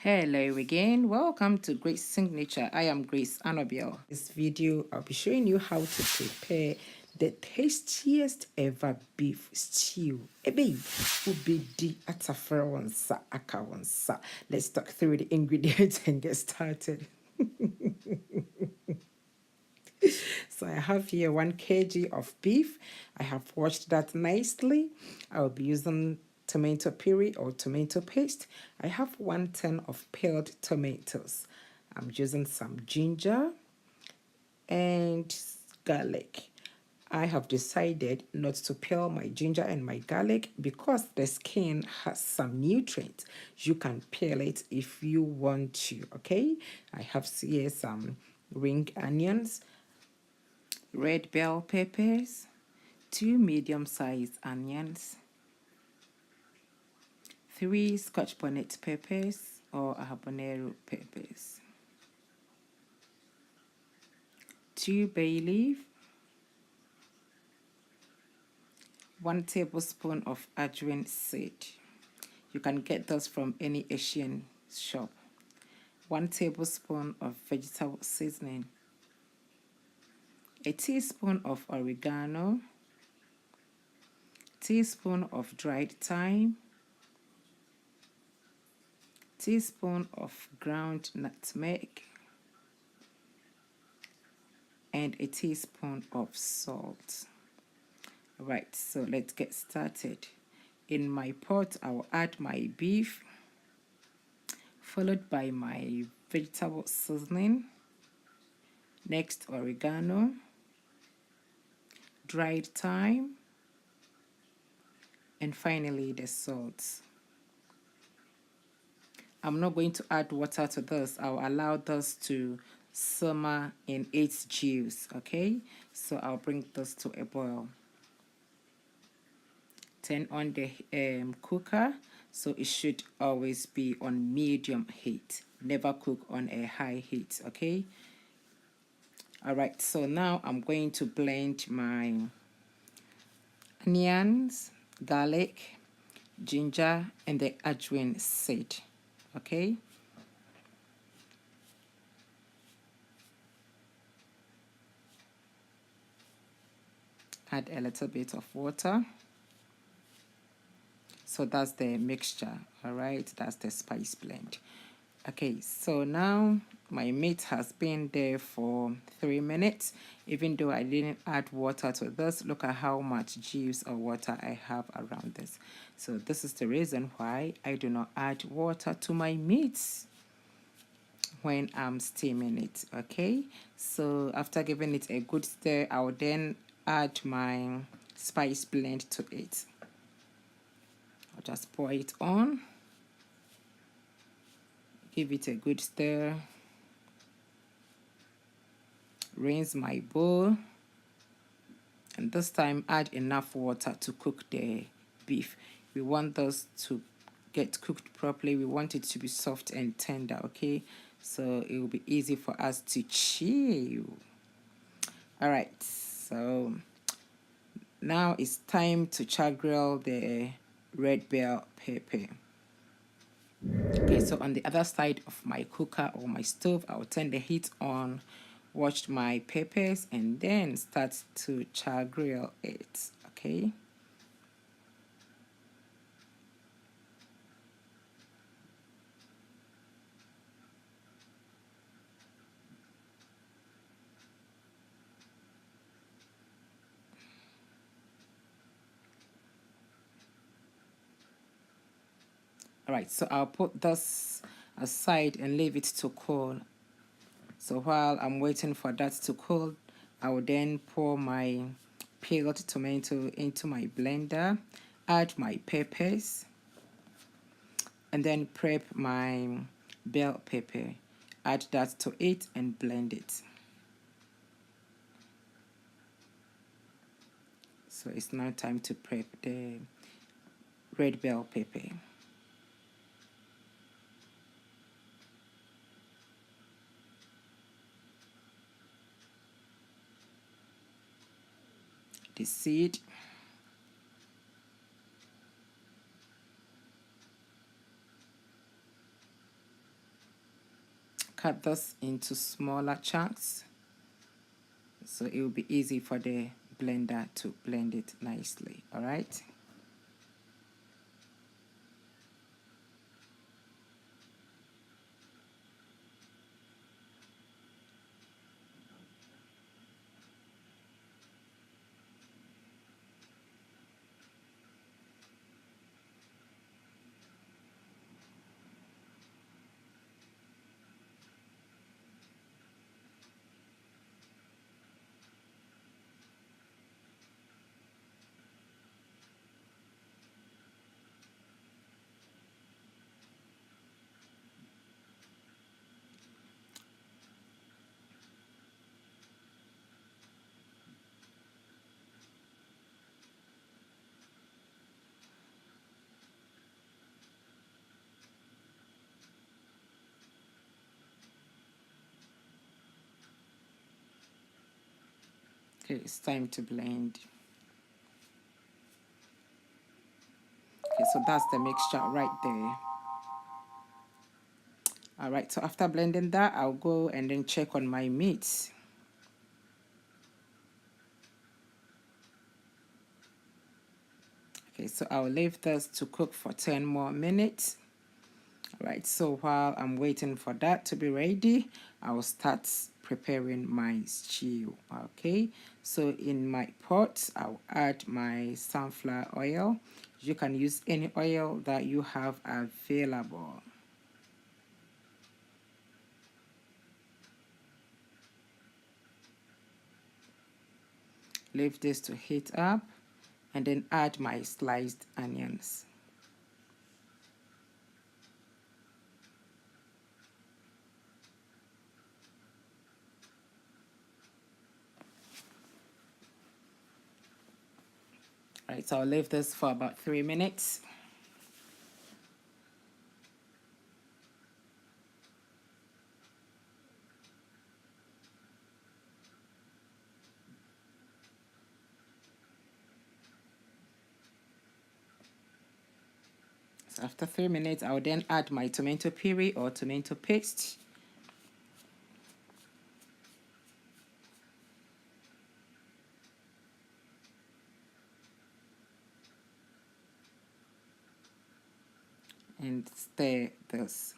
Hello again, welcome to Grace Signature. I am Grace Annobil. This video I'll be showing you how to prepare the tastiest ever beef stew. Ebe ubedi ataferonsa akawansa. Let's talk through the ingredients and get started. So I have here 1 kg of beef. I have washed that nicely. I'll be using tomato puree or tomato paste. I have 1 tin of peeled tomatoes. I'm using some ginger and garlic. I have decided not to peel my ginger and my garlic because the skin has some nutrients. You can peel it if you want to, okay? I have here some ring onions, red bell peppers, 2 medium-sized onions, 3 Scotch bonnet peppers or Habonero peppers, 2 bay leaf, 1 tablespoon of ajwain seed. You can get those from any Asian shop. 1 tablespoon of vegetable seasoning, a teaspoon of oregano, teaspoon of dried thyme, teaspoon of ground nutmeg, and a teaspoon of salt. Right, so let's get started. In my pot, I will add my beef, followed by my vegetable seasoning, next oregano, dried thyme, and finally the salt. I'm not going to add water to this. I'll allow this to simmer in its juice, okay? So I'll bring this to a boil. Turn on the cooker, so it should always be on medium heat. Never cook on a high heat, okay? All right, so now I'm going to blend my onions, garlic, ginger, and the ajwain seed, okay? Add a little bit of water. So that's the mixture, all right? That's the spice blend. Okay, so now my meat has been there for 3 minutes. Even though I didn't add water to this, look at how much juice or water I have around this. So this is the reason why I do not add water to my meats when I'm steaming it, okay? So after giving it a good stir, I'll then add my spice blend to it. I'll just pour it on. Give it a good stir. Rinse my bowl. And this time add enough water to cook the beef. We want this to get cooked properly. We want it to be soft and tender, okay? So it will be easy for us to chew. All right, so now it's time to char grill the red bell pepper. Okay, so on the other side of my cooker or my stove, I will turn the heat on, wash my peppers, and then start to char grill it, okay? All right, so I'll put this aside and leave it to cool. So while I'm waiting for that to cool, I will then pour my peeled tomato into my blender, add my peppers, and then prep my bell pepper. Add that to it and blend it. So it's now time to prep the red bell pepper. The seed, cut this into smaller chunks so it will be easy for the blender to blend it nicely. All right. Okay, it's time to blend. Okay, so that's the mixture right there. All right, so after blending that, I'll go and then check on my meat. Okay, so I'll leave this to cook for 10 more minutes. All right, so while I'm waiting for that to be ready, I'll start preparing my stew. Okay, so in my pot, I'll add my sunflower oil. You can use any oil that you have available. Leave this to heat up and then add my sliced onions. All right, so I'll leave this for about 3 minutes. So after 3 minutes, I'll then add my tomato puree or tomato paste. And stir this.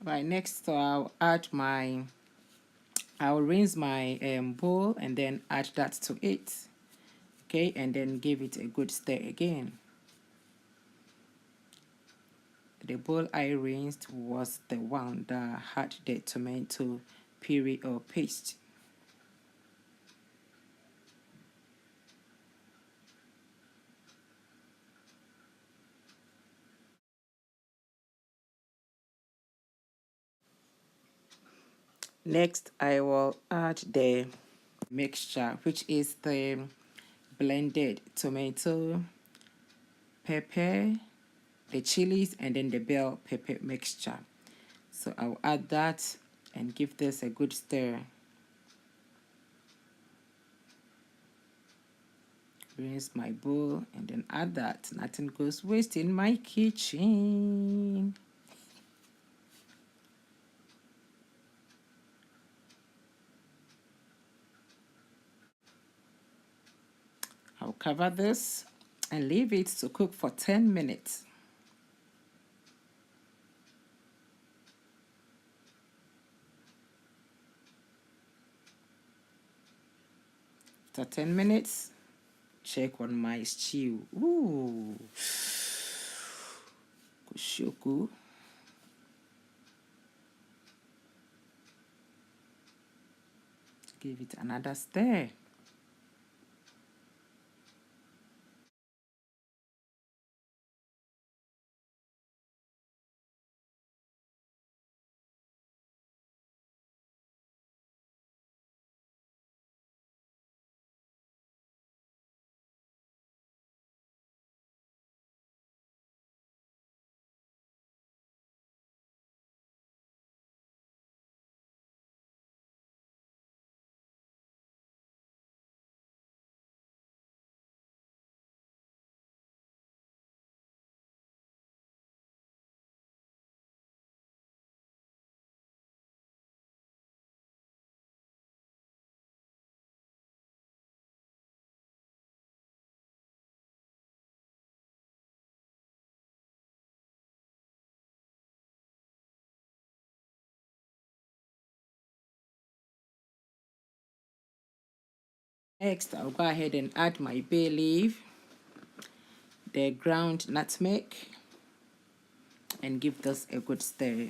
Right, next, so I'll rinse my bowl and then add that to it. Okay, and then give it a good stir again. The bowl I rinsed was the one that had the tomato puree or paste. Next, I will add the mixture, which is the blended tomato, pepper, the chilies, and then the bell pepper mixture. So I'll add that and give this a good stir. Rinse my bowl and then add that. Nothing goes waste in my kitchen. I'll cover this and leave it to cook for 10 minutes. After 10 minutes, check on my stew. Ooh, shuku. Give it another stir. Next, I'll go ahead and add my bay leaf, the ground nutmeg, and give this a good stir.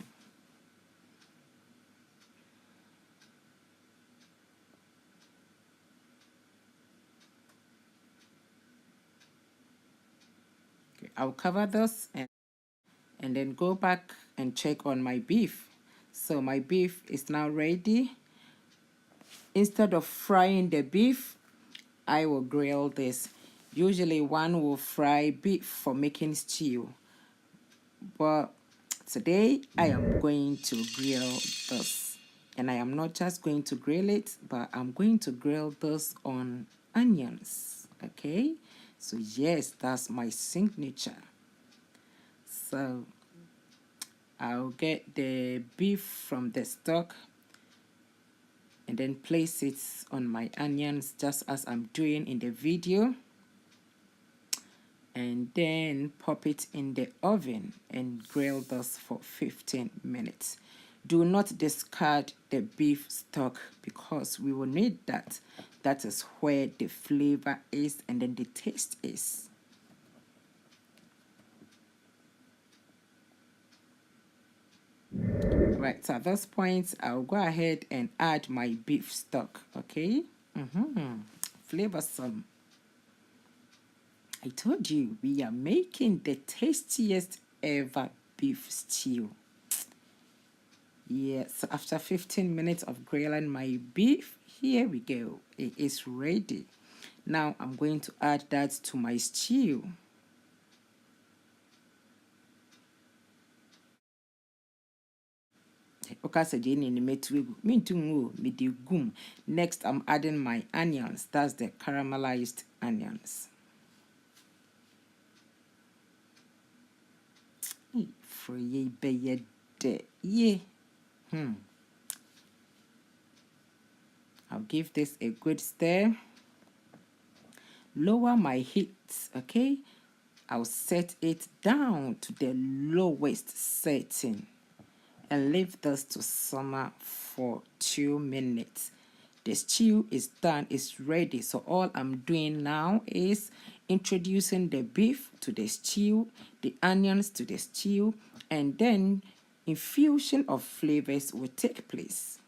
Okay, I'll cover this and then go back and check on my beef. So my beef is now ready. Instead of frying the beef, I will grill this. Usually one will fry beef for making stew, but today I am going to grill this. And I am not just going to grill it, but I'm going to grill this on onions. Okay, so yes, that's my signature. So I'll get the beef from the stock and then place it on my onions just as I'm doing in the video, and then pop it in the oven and grill this for 15 minutes. Do not discard the beef stock because we will need that. That is where the flavor is and then the taste is. Right, so at this point, I'll go ahead and add my beef stock, okay? Flavorsome. I told you, we are making the tastiest ever beef stew. Yes, so after 15 minutes of grilling my beef, here we go. It is ready. Now I'm going to add that to my stew. Next, I'm adding my onions. That's the caramelized onions. I'll give this a good stir. Lower my heat, okay? I'll set it down to the lowest setting and leave this to simmer for 2 minutes. The stew is done, it's ready. So all I'm doing now is introducing the beef to the stew, the onions to the stew, and then infusion of flavors will take place.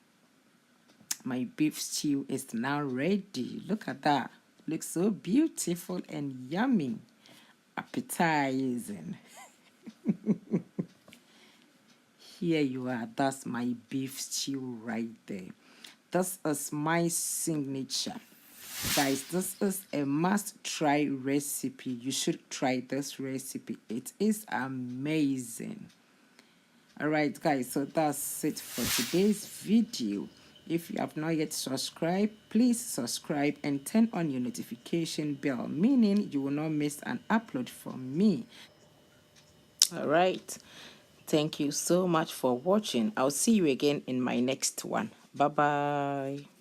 My beef stew is now ready. Look at that. Looks so beautiful and yummy. Appetizing. Here you are. That's my beef stew right there. This is my signature. Guys, this is a must-try recipe. You should try this recipe. It is amazing. Alright guys, so that's it for today's video. If you have not yet subscribed, please subscribe and turn on your notification bell, meaning you will not miss an upload from me. Alright, thank you so much for watching. I'll see you again in my next one. Bye bye.